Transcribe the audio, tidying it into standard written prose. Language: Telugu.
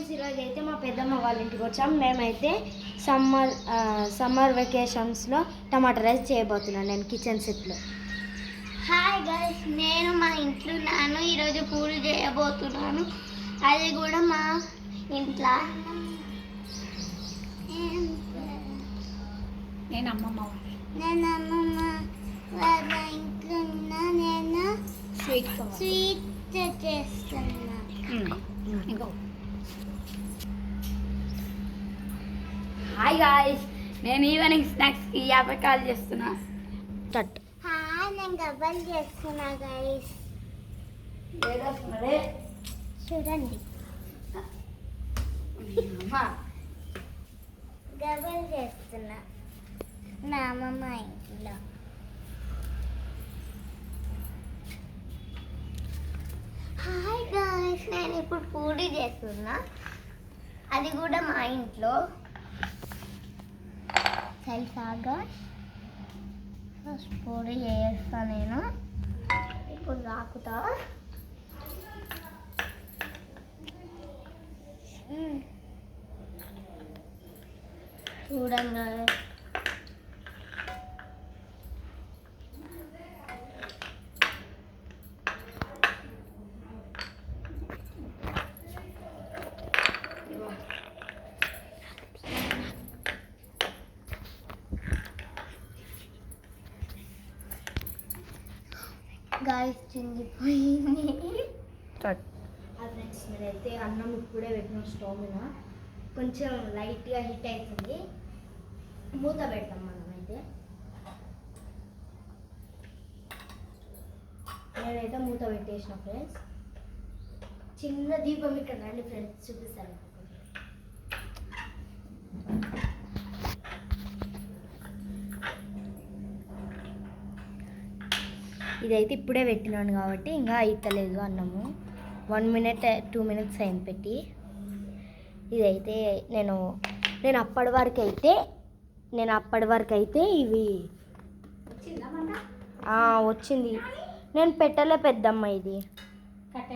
ఫ్రెండ్స్, ఈరోజు అయితే మా పెద్దమ్మ వాళ్ళ ఇంటికి వచ్చాం. మేమైతే సమ్మర్ వెకేషన్స్లో టమాటా రైస్ చేయబోతున్నాను నేను కిచెన్ సెట్లో. హాయ్ గైస్, నేను మా ఇంట్లో ఉన్నాను. ఈరోజు పూలు చేయబోతున్నాను, అది కూడా మా ఇంట్లో. నేను అమ్మమ్మ వాళ్ళ ఇంట్లో ఉన్నా. నేను స్వీట్ చేస్తున్నా. ఇంకో హాయ్ గాయ్స్, నేను ఈవినింగ్ స్నాక్స్కి యాపకాయలు చేస్తున్నా. తట్ హాయ్, నేను గవ్వలు చేస్తున్నా గైస్. చూడండి, గవ్వలు చేస్తున్నా నా అమ్మమ్మ ఇంట్లో. హాయ్ గాయ్స్, నేను ఇప్పుడు పూరి చేస్తున్నా, అది కూడా మా ఇంట్లో. తెలుసాగా ఫస్ట్ పూరి చేస్తా నేను. ఇప్పుడు రాకుతా. చూడండి, గాయస్ చిందిపోయింది. తట్ ఫ్రెండ్స్, నేనైతే అన్నం ఇప్పుడే పెట్టిన స్టవ్ మీద. కొంచెం లైట్గా హీట్ అవుతుంది. మూత పెడతాం మనమైతే. నేనైతే మూత పెట్టేసిన ఫ్రెండ్స్. చిన్న దీపం ఇక్కడ రండి ఫ్రెండ్స్, చూపిస్తాను. ఇదైతే ఇప్పుడే పెట్టినాను కాబట్టి ఇంకా అయితలేదు అన్నము. 1 minute 2 minutes అయింది పెట్టి. ఇదైతే నేను అప్పటి వరకు అయితే ఇవి వచ్చింది. నేను పెట్టలే పెద్దమ్మ ఇది.